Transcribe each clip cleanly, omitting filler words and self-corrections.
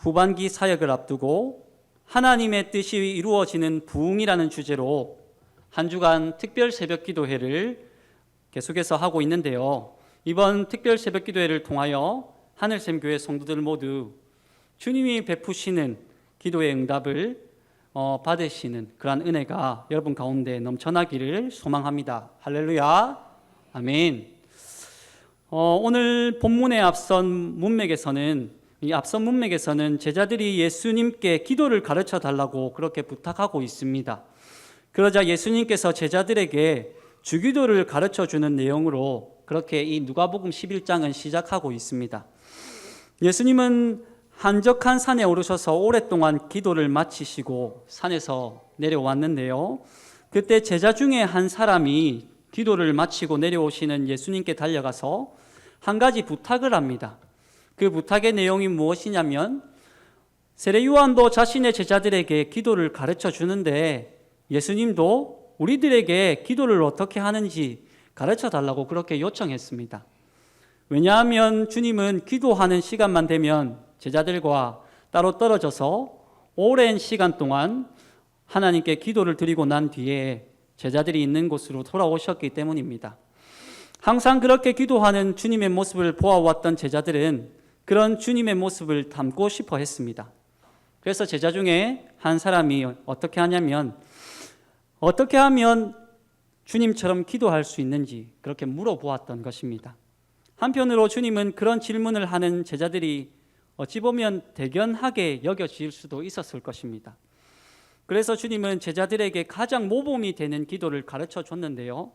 후반기 사역을 앞두고 하나님의 뜻이 이루어지는 부흥이라는 주제로 한 주간 특별 새벽 기도회를 계속해서 하고 있는데요. 이번 특별 새벽 기도회를 통하여 하늘샘 교회 성도들 모두 주님이 베푸시는 기도의 응답을 받으시는 그러한 은혜가 여러분 가운데 넘쳐나기를 소망합니다. 할렐루야, 아멘. 오늘 본문의 앞선 문맥에서는 제자들이 예수님께 기도를 가르쳐 달라고 그렇게 부탁하고 있습니다. 그러자 예수님께서 제자들에게 주기도를 가르쳐 주는 내용으로 그렇게 이 누가복음 11장은 시작하고 있습니다. 예수님은 한적한 산에 오르셔서 오랫동안 기도를 마치시고 산에서 내려왔는데요. 그때 제자 중에 한 사람이 기도를 마치고 내려오시는 예수님께 달려가서 한 가지 부탁을 합니다. 그 부탁의 내용이 무엇이냐면 세례 요한도 자신의 제자들에게 기도를 가르쳐 주는데 예수님도 우리들에게 기도를 어떻게 하는지 가르쳐 달라고 그렇게 요청했습니다. 왜냐하면 주님은 기도하는 시간만 되면 제자들과 따로 떨어져서 오랜 시간 동안 하나님께 기도를 드리고 난 뒤에 제자들이 있는 곳으로 돌아오셨기 때문입니다. 항상 그렇게 기도하는 주님의 모습을 보아왔던 제자들은 그런 주님의 모습을 담고 싶어 했습니다. 그래서 제자 중에 한 사람이 어떻게 하냐면 어떻게 하면 주님처럼 기도할 수 있는지 그렇게 물어보았던 것입니다. 한편으로 주님은 그런 질문을 하는 제자들이 어찌 보면 대견하게 여겨질 수도 있었을 것입니다. 그래서 주님은 제자들에게 가장 모범이 되는 기도를 가르쳐 줬는데요.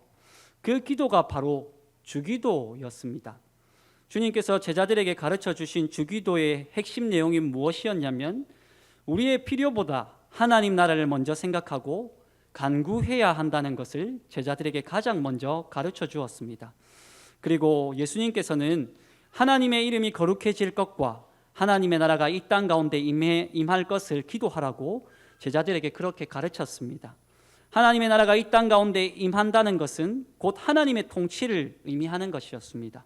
그 기도가 바로 주기도였습니다. 주님께서 제자들에게 가르쳐 주신 주기도의 핵심 내용이 무엇이었냐면 우리의 필요보다 하나님 나라를 먼저 생각하고 간구해야 한다는 것을 제자들에게 가장 먼저 가르쳐 주었습니다. 그리고 예수님께서는 하나님의 이름이 거룩해질 것과 하나님의 나라가 이 땅 가운데 임할 것을 기도하라고 제자들에게 그렇게 가르쳤습니다. 하나님의 나라가 이 땅 가운데 임한다는 것은 곧 하나님의 통치를 의미하는 것이었습니다.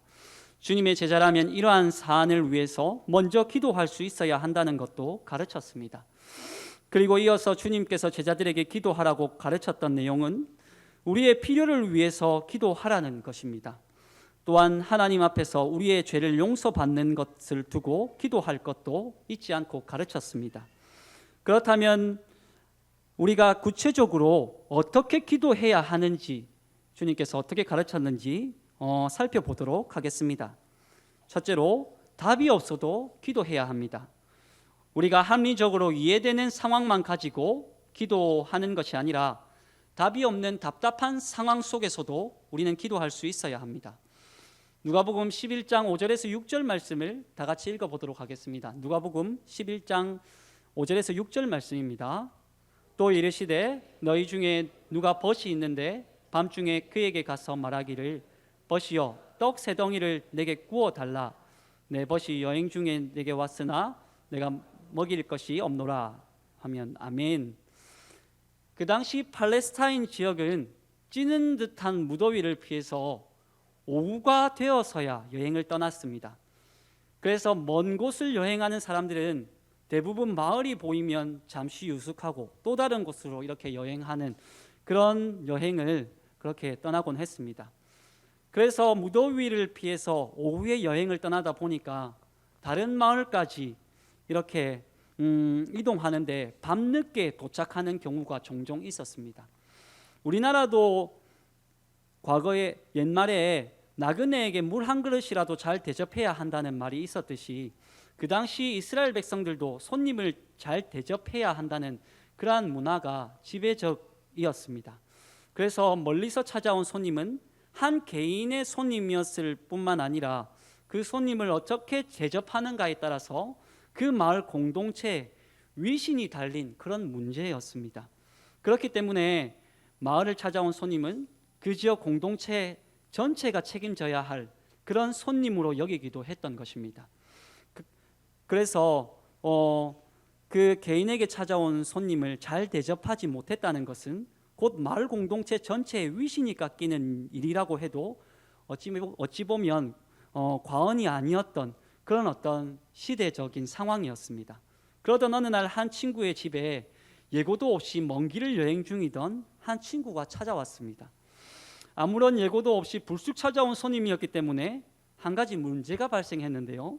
주님의 제자라면 이러한 사안을 위해서 먼저 기도할 수 있어야 한다는 것도 가르쳤습니다. 그리고 이어서 주님께서 제자들에게 기도하라고 가르쳤던 내용은 우리의 필요를 위해서 기도하라는 것입니다. 또한 하나님 앞에서 우리의 죄를 용서받는 것을 두고 기도할 것도 잊지 않고 가르쳤습니다. 그렇다면 우리가 구체적으로 어떻게 기도해야 하는지 주님께서 어떻게 가르쳤는지 살펴보도록 하겠습니다. 첫째로 답이 없어도 기도해야 합니다. 우리가 합리적으로 이해되는 상황만 가지고 기도하는 것이 아니라 답이 없는 답답한 상황 속에서도 우리는 기도할 수 있어야 합니다. 누가복음 11장 5절에서 6절 말씀을 다 같이 읽어보도록 하겠습니다. 누가복음 11장 5절에서 6절 말씀입니다. 또 이르시되 너희 중에 누가 벗이 있는데 밤중에 그에게 가서 말하기를 벗이여 떡 세 덩이를 내게 구워 달라. 내 벗이 여행 중에 내게 왔으나 내가 먹일 것이 없노라 하면 아멘. 그 당시 팔레스타인 지역은 찌는 듯한 무더위를 피해서 오후가 되어서야 여행을 떠났습니다. 그래서 먼 곳을 여행하는 사람들은 대부분 마을이 보이면 잠시 유숙하고 또 다른 곳으로 이렇게 여행하는 그런 여행을 그렇게 떠나곤 했습니다. 그래서 무더위를 피해서 오후에 여행을 떠나다 보니까 다른 마을까지 이렇게 이동하는데 밤늦게 도착하는 경우가 종종 있었습니다. 우리나라도 과거에 옛말에 나그네에게 물 한 그릇이라도 잘 대접해야 한다는 말이 있었듯이 그 당시 이스라엘 백성들도 손님을 잘 대접해야 한다는 그러한 문화가 지배적이었습니다. 그래서 멀리서 찾아온 손님은 한 개인의 손님이었을 뿐만 아니라 그 손님을 어떻게 대접하는가에 따라서 그 마을 공동체에 위신이 달린 그런 문제였습니다. 그렇기 때문에 마을을 찾아온 손님은 그 지역 공동체 전체가 책임져야 할 그런 손님으로 여기기도 했던 것입니다. 그래서 그 개인에게 찾아온 손님을 잘 대접하지 못했다는 것은 곧 마을 공동체 전체의 위신이 깎이는 일이라고 해도 어찌 보면 과언이 아니었던 그런 어떤 시대적인 상황이었습니다. 그러던 어느 날 한 친구의 집에 예고도 없이 먼 길을 여행 중이던 한 친구가 찾아왔습니다. 아무런 예고도 없이 불쑥 찾아온 손님이었기 때문에 한 가지 문제가 발생했는데요.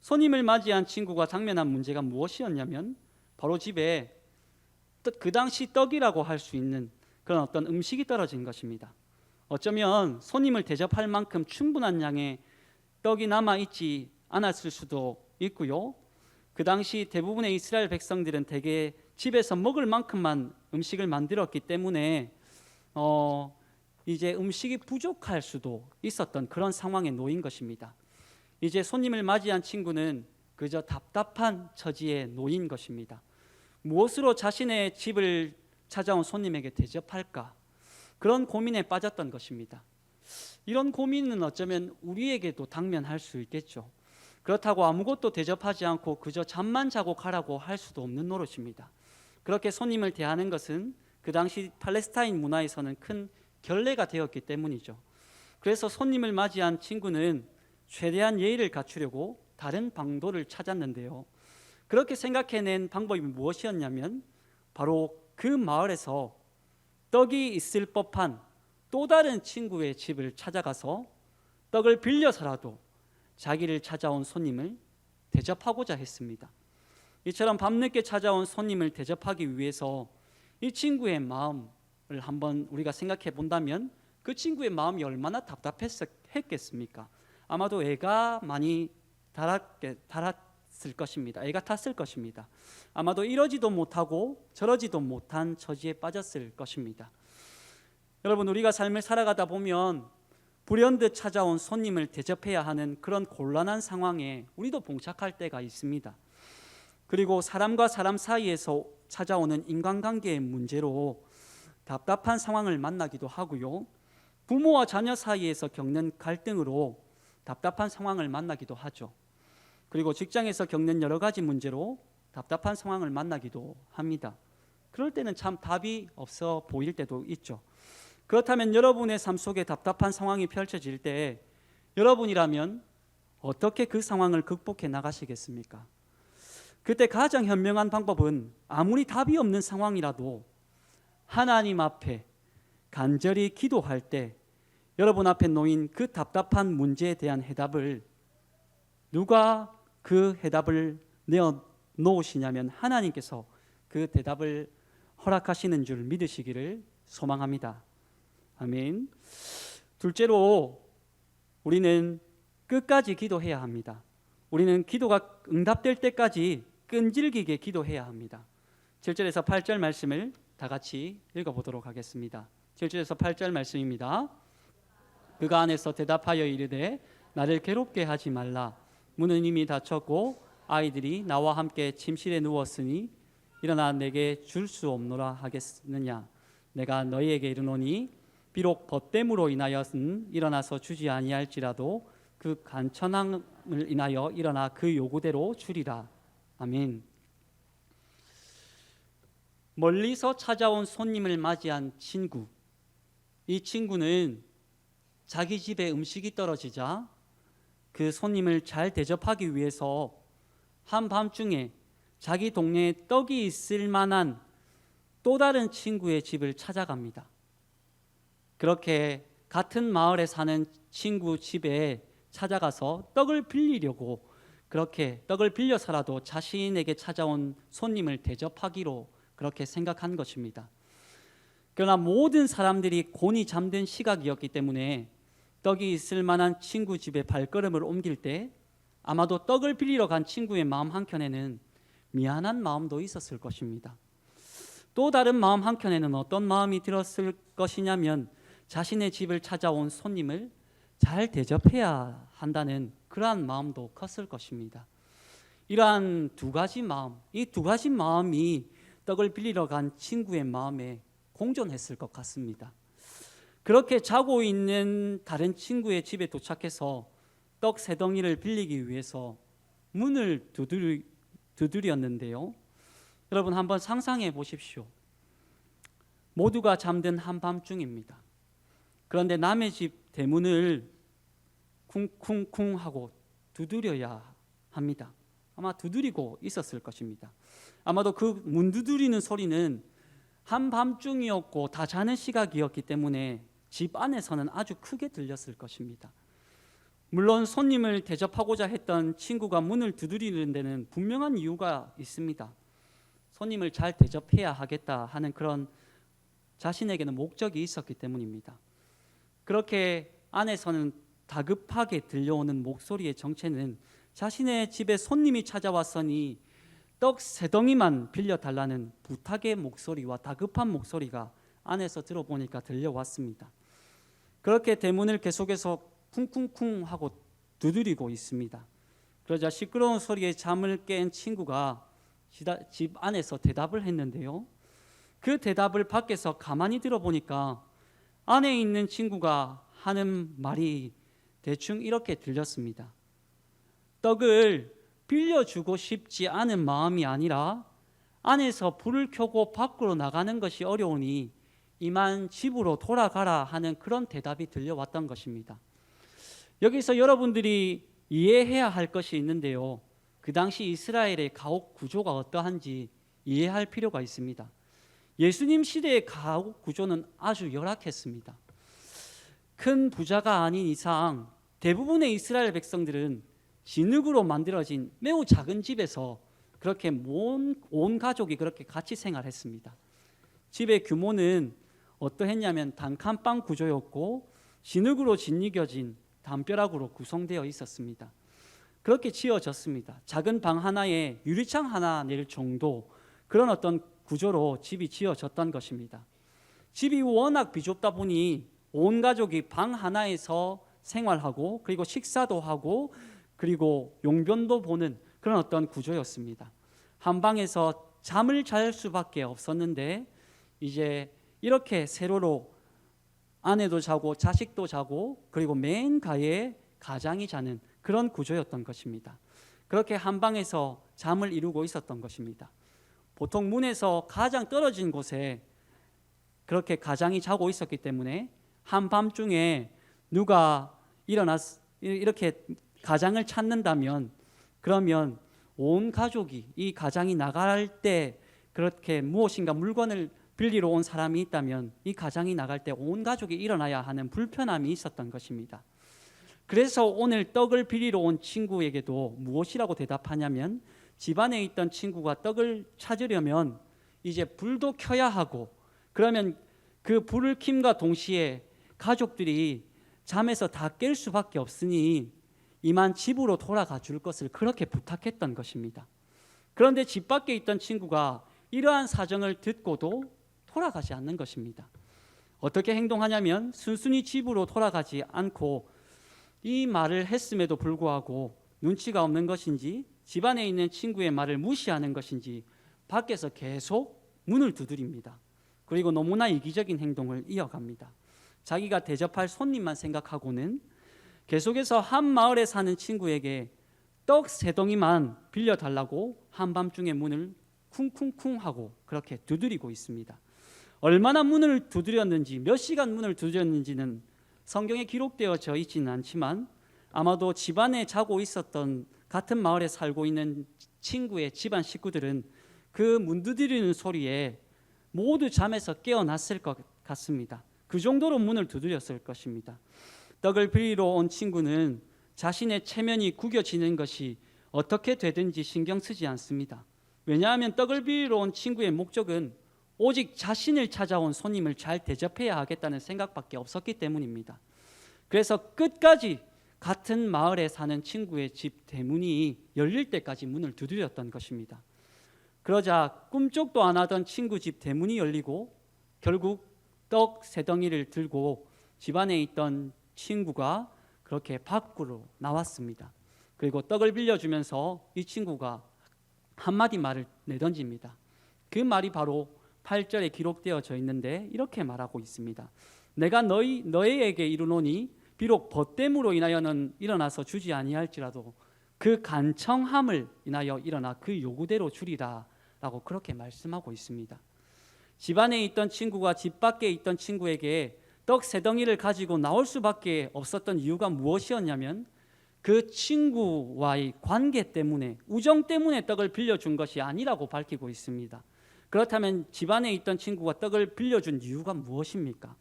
손님을 맞이한 친구가 당면한 문제가 무엇이었냐면 바로 집에 그 당시 떡이라고 할 수 있는 그런 어떤 음식이 떨어진 것입니다. 어쩌면 손님을 대접할 만큼 충분한 양의 떡이 남아있지 않았을 수도 있고요. 그 당시 대부분의 이스라엘 백성들은 대개 집에서 먹을 만큼만 음식을 만들었기 때문에 이제 음식이 부족할 수도 있었던 그런 상황에 놓인 것입니다. 이제 손님을 맞이한 친구는 그저 답답한 처지에 놓인 것입니다. 무엇으로 자신의 집을 찾아온 손님에게 대접할까? 그런 고민에 빠졌던 것입니다. 이런 고민은 어쩌면 우리에게도 당면할 수 있겠죠. 그렇다고 아무것도 대접하지 않고 그저 잠만 자고 가라고 할 수도 없는 노릇입니다. 그렇게 손님을 대하는 것은 그 당시 팔레스타인 문화에서는 큰 결례가 되었기 때문이죠. 그래서 손님을 맞이한 친구는 최대한 예의를 갖추려고 다른 방도를 찾았는데요. 그렇게 생각해낸 방법이 무엇이었냐면 바로 그 마을에서 떡이 있을 법한 또 다른 친구의 집을 찾아가서 떡을 빌려서라도 자기를 찾아온 손님을 대접하고자 했습니다. 이처럼 밤늦게 찾아온 손님을 대접하기 위해서 이 친구의 마음을 한번 우리가 생각해 본다면 그 친구의 마음이 얼마나 답답했겠습니까? 아마도 애가 많이 달았을 것입니다. 애가 탔을 것입니다. 아마도 이러지도 못하고 저러지도 못한 처지에 빠졌을 것입니다. 여러분, 우리가 삶을 살아가다 보면 불현듯 찾아온 손님을 대접해야 하는 그런 곤란한 상황에 우리도 봉착할 때가 있습니다. 그리고 사람과 사람 사이에서 찾아오는 인간관계의 문제로 답답한 상황을 만나기도 하고요. 부모와 자녀 사이에서 겪는 갈등으로 답답한 상황을 만나기도 하죠. 그리고 직장에서 겪는 여러 가지 문제로 답답한 상황을 만나기도 합니다. 그럴 때는 참 답이 없어 보일 때도 있죠. 그렇다면 여러분의 삶 속에 답답한 상황이 펼쳐질 때 여러분이라면 어떻게 그 상황을 극복해 나가시겠습니까? 그때 가장 현명한 방법은 아무리 답이 없는 상황이라도 하나님 앞에 간절히 기도할 때 여러분 앞에 놓인 그 답답한 문제에 대한 해답을 누가 그 해답을 내어 놓으시냐면 하나님께서 그 대답을 허락하시는 줄 믿으시기를 소망합니다. 아멘. 둘째로 우리는 끝까지 기도해야 합니다. 우리는 기도가 응답될 때까지 끈질기게 기도해야 합니다. 7절에서 8절 말씀을 다 같이 읽어보도록 하겠습니다. 7절에서 8절 말씀입니다. 그가 안에서 대답하여 이르되 나를 괴롭게 하지 말라. 문은 이미 닫혔고 아이들이 나와 함께 침실에 누웠으니 일어나 내게 줄 수 없노라 하겠느냐. 내가 너희에게 이르노니 비록 벗됨으로 인하여는 일어나서 주지 아니할지라도 그 간천함을 인하여 일어나 그 요구대로 주리라. 아멘. 멀리서 찾아온 손님을 맞이한 친구. 이 친구는 자기 집에 음식이 떨어지자 그 손님을 잘 대접하기 위해서 한밤중에 자기 동네에 떡이 있을 만한 또 다른 친구의 집을 찾아갑니다. 그렇게 같은 마을에 사는 친구 집에 찾아가서 떡을 빌리려고 그렇게 떡을 빌려서라도 자신에게 찾아온 손님을 대접하기로 그렇게 생각한 것입니다. 그러나 모든 사람들이 곤히 잠든 시각이었기 때문에 떡이 있을 만한 친구 집에 발걸음을 옮길 때 아마도 떡을 빌리러 간 친구의 마음 한켠에는 미안한 마음도 있었을 것입니다. 또 다른 마음 한켠에는 어떤 마음이 들었을 것이냐면 자신의 집을 찾아온 손님을 잘 대접해야 한다는 그러한 마음도 컸을 것입니다. 이러한 두 가지 마음, 이 두 가지 마음이 떡을 빌리러 간 친구의 마음에 공존했을 것 같습니다. 그렇게 자고 있는 다른 친구의 집에 도착해서 떡 세 덩이를 빌리기 위해서 문을 두드렸는데요. 여러분 한번 상상해 보십시오. 모두가 잠든 한밤중입니다. 그런데 남의 집 대문을 쿵쿵쿵 하고 두드려야 합니다. 아마 두드리고 있었을 것입니다. 아마도 그 문 두드리는 소리는 한밤중이었고 다 자는 시각이었기 때문에 집 안에서는 아주 크게 들렸을 것입니다. 물론 손님을 대접하고자 했던 친구가 문을 두드리는 데는 분명한 이유가 있습니다. 손님을 잘 대접해야 하겠다 하는 그런 자신에게는 목적이 있었기 때문입니다. 그렇게 안에서는 다급하게 들려오는 목소리의 정체는 자신의 집에 손님이 찾아왔으니 떡 3덩이만 빌려달라는 부탁의 목소리와 다급한 목소리가 안에서 들어보니까 들려왔습니다. 그렇게 대문을 계속해서 쿵쿵쿵 하고 두드리고 있습니다. 그러자 시끄러운 소리에 잠을 깬 친구가 집 안에서 대답을 했는데요, 그 대답을 밖에서 가만히 들어보니까 안에 있는 친구가 하는 말이 대충 이렇게 들렸습니다. 떡을 빌려주고 싶지 않은 마음이 아니라 안에서 불을 켜고 밖으로 나가는 것이 어려우니 이만 집으로 돌아가라 하는 그런 대답이 들려왔던 것입니다. 여기서 여러분들이 이해해야 할 것이 있는데요, 그 당시 이스라엘의 가옥 구조가 어떠한지 이해할 필요가 있습니다. 예수님 시대의 가옥 구조는 아주 열악했습니다. 큰 부자가 아닌 이상 대부분의 이스라엘 백성들은 진흙으로 만들어진 매우 작은 집에서 그렇게 온 가족이 그렇게 같이 생활했습니다. 집의 규모는 어떠했냐면 단칸방 구조였고 진흙으로 짓이겨진 담벼락으로 구성되어 있었습니다. 그렇게 지어졌습니다. 작은 방 하나에 유리창 하나 낼 정도 그런 어떤 구조로 집이 지어졌던 것입니다. 집이 워낙 비좁다 보니 온 가족이 방 하나에서 생활하고 그리고 식사도 하고 그리고 용변도 보는 그런 어떤 구조였습니다. 한 방에서 잠을 잘 수밖에 없었는데 이제 이렇게 세로로 아내도 자고 자식도 자고 그리고 맨 가에 가장이 자는 그런 구조였던 것입니다. 그렇게 한 방에서 잠을 이루고 있었던 것입니다. 보통 문에서 가장 떨어진 곳에 그렇게 가장이 자고 있었기 때문에 한밤중에 누가 이렇게 가장을 찾는다면 그러면 온 가족이 이 가장이 나갈 때 그렇게 무엇인가 물건을 빌리러 온 사람이 있다면 이 가장이 나갈 때 온 가족이 일어나야 하는 불편함이 있었던 것입니다. 그래서 오늘 떡을 빌리러 온 친구에게도 무엇이라고 대답하냐면 집안에 있던 친구가 떡을 찾으려면 이제 불도 켜야 하고 그러면 그 불을 킴과 동시에 가족들이 잠에서 다 깰 수밖에 없으니 이만 집으로 돌아가 줄 것을 그렇게 부탁했던 것입니다. 그런데 집 밖에 있던 친구가 이러한 사정을 듣고도 돌아가지 않는 것입니다. 어떻게 행동하냐면 순순히 집으로 돌아가지 않고 이 말을 했음에도 불구하고 눈치가 없는 것인지 집안에 있는 친구의 말을 무시하는 것인지 밖에서 계속 문을 두드립니다. 그리고 너무나 이기적인 행동을 이어갑니다. 자기가 대접할 손님만 생각하고는 계속해서 한 마을에 사는 친구에게 떡 3덩이만 빌려달라고 한밤중에 문을 쿵쿵쿵 하고 그렇게 두드리고 있습니다. 얼마나 문을 두드렸는지 몇 시간 문을 두드렸는지는 성경에 기록되어져 있지는 않지만 아마도 집안에 자고 있었던 같은 마을에 살고 있는 친구의 집안 식구들은 그 문 두드리는 소리에 모두 잠에서 깨어났을 것 같습니다. 그 정도로 문을 두드렸을 것입니다. 떡을 빌리러 온 친구는 자신의 체면이 구겨지는 것이 어떻게 되든지 신경 쓰지 않습니다. 왜냐하면 떡을 빌리러 온 친구의 목적은 오직 자신을 찾아온 손님을 잘 대접해야 하겠다는 생각밖에 없었기 때문입니다. 그래서 끝까지 같은 마을에 사는 친구의 집 대문이 열릴 때까지 문을 두드렸던 것입니다. 그러자 꿈쩍도 안 하던 친구 집 대문이 열리고 결국 떡 3덩이를 들고 집안에 있던 친구가 그렇게 밖으로 나왔습니다. 그리고 떡을 빌려주면서 이 친구가 한마디 말을 내던집니다. 그 말이 바로 8절에 기록되어져 있는데 이렇게 말하고 있습니다. 내가 너희에게 이르노니 비록 벗됨으로 인하여는 일어나서 주지 아니할지라도 그 간청함을 인하여 일어나 그 요구대로 주리라 라고 그렇게 말씀하고 있습니다. 집안에 있던 친구가 집 밖에 있던 친구에게 떡 3덩이를 가지고 나올 수밖에 없었던 이유가 무엇이었냐면 그 친구와의 관계 때문에, 우정 때문에 떡을 빌려준 것이 아니라고 밝히고 있습니다. 그렇다면 집안에 있던 친구가 떡을 빌려준 이유가 무엇입니까?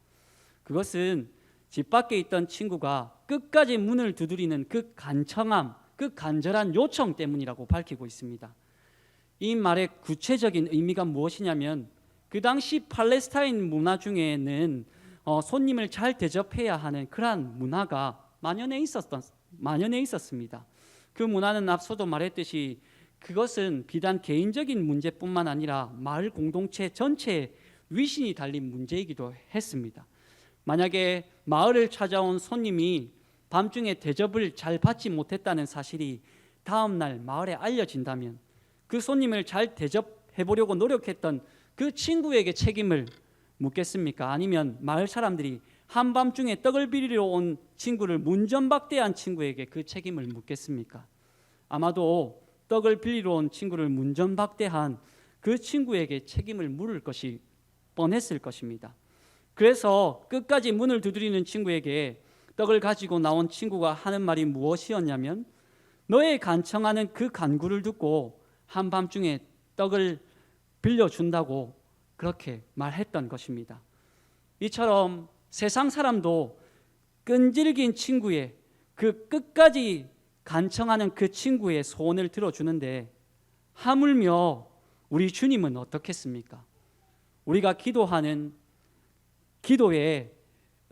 그것은 집 밖에 있던 친구가 끝까지 문을 두드리는 그 간청함, 그 간절한 요청 때문이라고 밝히고 있습니다. 이 말의 구체적인 의미가 무엇이냐면, 그 당시 팔레스타인 문화 중에는 손님을 잘 대접해야 하는 그러한 문화가 만연해 있었습니다. 그 문화는 앞서도 말했듯이 그것은 비단 개인적인 문제뿐만 아니라 마을 공동체 전체의 위신이 달린 문제이기도 했습니다. 만약에 마을을 찾아온 손님이 밤중에 대접을 잘 받지 못했다는 사실이 다음날 마을에 알려진다면, 그 손님을 잘 대접해 보려고 노력했던 그 친구에게 책임을 묻겠습니까? 아니면 마을 사람들이 한밤중에 떡을 빌리러 온 친구를 문전박대한 친구에게 그 책임을 묻겠습니까? 아마도 떡을 빌리러 온 친구를 문전박대한 그 친구에게 책임을 물을 것이 뻔했을 것입니다. 그래서 끝까지 문을 두드리는 친구에게 떡을 가지고 나온 친구가 하는 말이 무엇이었냐면, 너의 간청하는 그 간구를 듣고 한밤중에 떡을 빌려준다고 그렇게 말했던 것입니다. 이처럼 세상 사람도 끈질긴 친구의, 그 끝까지 간청하는 그 친구의 소원을 들어주는데, 하물며 우리 주님은 어떻겠습니까? 우리가 기도하는 기도에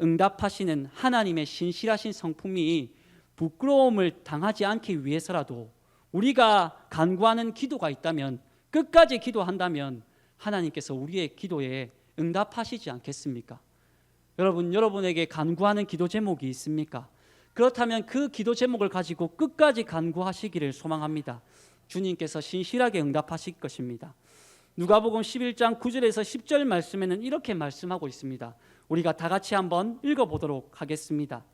응답하시는 하나님의 신실하신 성품이 부끄러움을 당하지 않기 위해서라도 우리가 간구하는 기도가 있다면, 끝까지 기도한다면 하나님께서 우리의 기도에 응답하시지 않겠습니까? 여러분에게 간구하는 기도 제목이 있습니까? 그렇다면 그 기도 제목을 가지고 끝까지 간구하시기를 소망합니다. 주님께서 신실하게 응답하실 것입니다. 누가복음 11장 9절에서 10절 말씀에는 이렇게 말씀하고 있습니다. 우리가 다 같이 한번 읽어보도록 하겠습니다.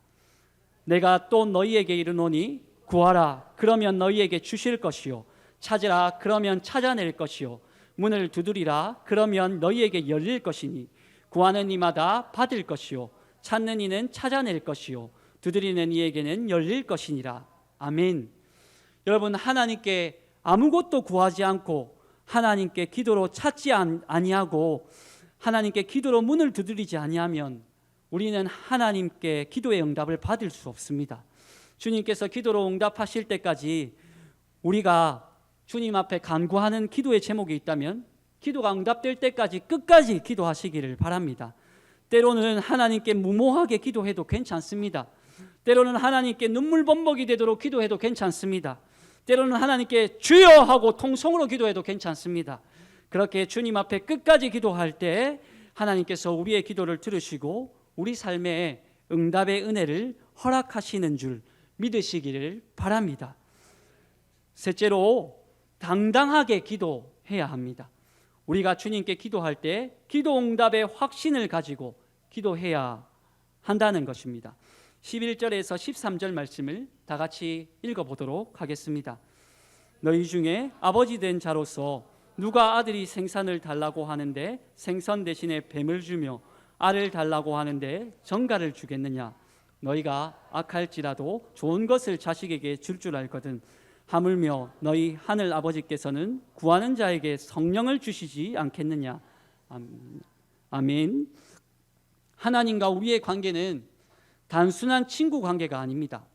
내가 또 너희에게 이르노니 구하라 그러면 너희에게 주실 것이요, 찾으라 그러면 찾아낼 것이요, 문을 두드리라 그러면 너희에게 열릴 것이니, 구하는 이마다 받을 것이요, 찾는 이는 찾아낼 것이요, 두드리는 이에게는 열릴 것이니라. 아멘. 여러분, 하나님께 아무것도 구하지 않고 하나님께 기도로 찾지 아니하고 하나님께 기도로 문을 두드리지 아니하면 우리는 하나님께 기도의 응답을 받을 수 없습니다. 주님께서 기도로 응답하실 때까지 우리가 주님 앞에 간구하는 기도의 제목이 있다면 기도가 응답될 때까지 끝까지 기도하시기를 바랍니다. 때로는 하나님께 무모하게 기도해도 괜찮습니다. 때로는 하나님께 눈물 범벅이 되도록 기도해도 괜찮습니다. 때로는 하나님께 주여 하고 통성으로 기도해도 괜찮습니다. 그렇게 주님 앞에 끝까지 기도할 때 하나님께서 우리의 기도를 들으시고 우리 삶에 응답의 은혜를 허락하시는 줄 믿으시기를 바랍니다. 셋째로, 당당하게 기도해야 합니다. 우리가 주님께 기도할 때 기도 응답의 확신을 가지고 기도해야 한다는 것입니다. 11절에서 13절 말씀을 다 같이 읽어보도록 하겠습니다. 너희 중에 아버지 된 자로서 누가 아들이 생선을 달라고 하는데 생선 대신에 뱀을 주며 알을 달라고 하는데 정갈을 주겠느냐? 너희가 악할지라도 좋은 것을 자식에게 줄 줄 알거든. 하물며 너희 하늘 아버지께서는 구하는 자에게 성령을 주시지 않겠느냐? 아멘. 하나님과 우리의 관계는 단순한 친구 관계가 아닙니다.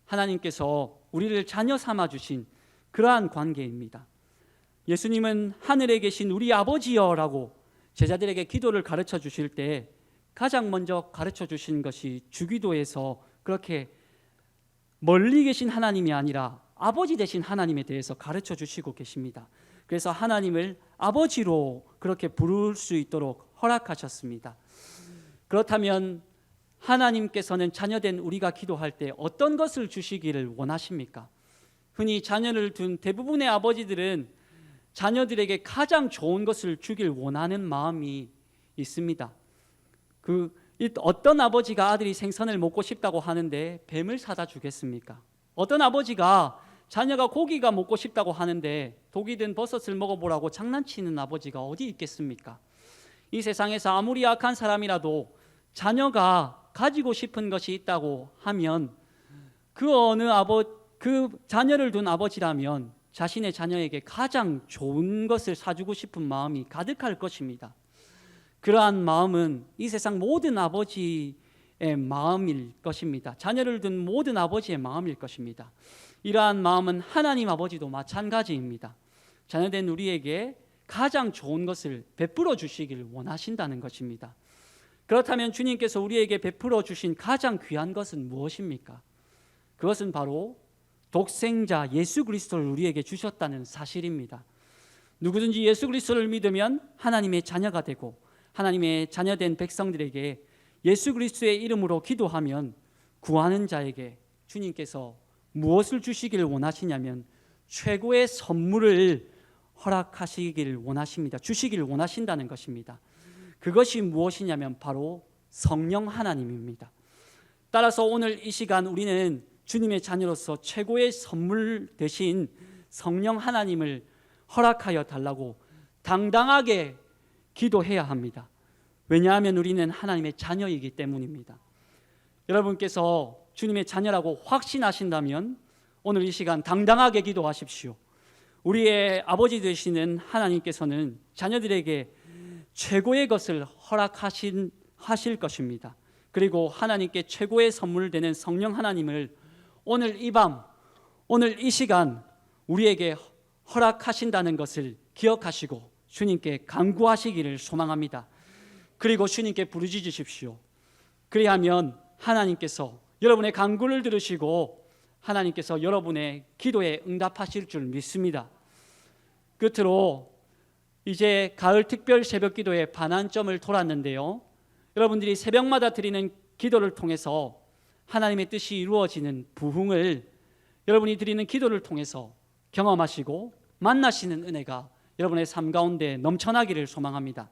하나님께서 우리를 자녀 삼아 주신 그러한 관계입니다. 예수님은 하늘에 계신 우리 아버지여라고 제자들에게 기도를 가르쳐 주실 때 가장 먼저 가르쳐 주신 것이 주기도에서 그렇게 멀리 계신 하나님이 아니라 아버지 되신 하나님에 대해서 가르쳐 주시고 계십니다. 그래서 하나님을 아버지로 그렇게 부를 수 있도록 허락하셨습니다. 그렇다면 하나님께서는 자녀된 우리가 기도할 때 어떤 것을 주시기를 원하십니까? 흔히 자녀를 둔 대부분의 아버지들은 자녀들에게 가장 좋은 것을 주길 원하는 마음이 있습니다. 어떤 아버지가 아들이 생선을 먹고 싶다고 하는데 뱀을 사다 주겠습니까? 어떤 아버지가 자녀가 고기가 먹고 싶다고 하는데 독이든 버섯을 먹어보라고 장난치는 아버지가 어디 있겠습니까? 이 세상에서 아무리 악한 사람이라도 자녀가 가지고 싶은 것이 있다고 하면 그 자녀를 둔 아버지라면 자신의 자녀에게 가장 좋은 것을 사주고 싶은 마음이 가득할 것입니다. 그러한 마음은 이 세상 모든 아버지의 마음일 것입니다. 자녀를 둔 모든 아버지의 마음일 것입니다. 이러한 마음은 하나님 아버지도 마찬가지입니다. 자녀된 우리에게 가장 좋은 것을 베풀어 주시길 원하신다는 것입니다. 그렇다면 주님께서 우리에게 베풀어 주신 가장 귀한 것은 무엇입니까? 그것은 바로 독생자 예수 그리스도를 우리에게 주셨다는 사실입니다. 누구든지 예수 그리스도를 믿으면 하나님의 자녀가 되고 하나님의 자녀된 백성들에게 예수 그리스도의 이름으로 기도하면 구하는 자에게 주님께서 무엇을 주시기를 원하시냐면 최고의 선물을 허락하시기를 원하십니다. 주시기를 원하신다는 것입니다. 그것이 무엇이냐면 바로 성령 하나님입니다. 따라서 오늘 이 시간 우리는 주님의 자녀로서 최고의 선물 대신 성령 하나님을 허락하여 달라고 당당하게 기도해야 합니다. 왜냐하면 우리는 하나님의 자녀이기 때문입니다. 여러분께서 주님의 자녀라고 확신하신다면 오늘 이 시간 당당하게 기도하십시오. 우리의 아버지 되시는 하나님께서는 자녀들에게 최고의 것을 허락하실 것입니다. 그리고 하나님께 최고의 선물 되는 성령 하나님을 오늘 이 밤, 오늘 이 시간 우리에게 허락하신다는 것을 기억하시고 주님께 간구하시기를 소망합니다. 그리고 주님께 부르짖으십시오. 그리하면 하나님께서 여러분의 간구를 들으시고 하나님께서 여러분의 기도에 응답하실 줄 믿습니다. 끝으로 이제 가을 특별 새벽 기도의 반환점을 돌았는데요. 여러분들이 새벽마다 드리는 기도를 통해서 하나님의 뜻이 이루어지는 부흥을 여러분이 드리는 기도를 통해서 경험하시고 만나시는 은혜가 여러분의 삶 가운데 넘쳐나기를 소망합니다.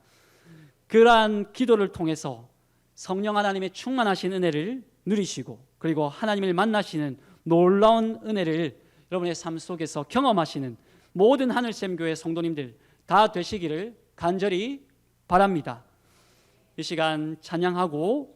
그러한 기도를 통해서 성령 하나님의 충만하신 은혜를 누리시고 그리고 하나님을 만나시는 놀라운 은혜를 여러분의 삶 속에서 경험하시는 모든 하늘샘교회 성도님들 다 되시기를 간절히 바랍니다. 이 시간 찬양하고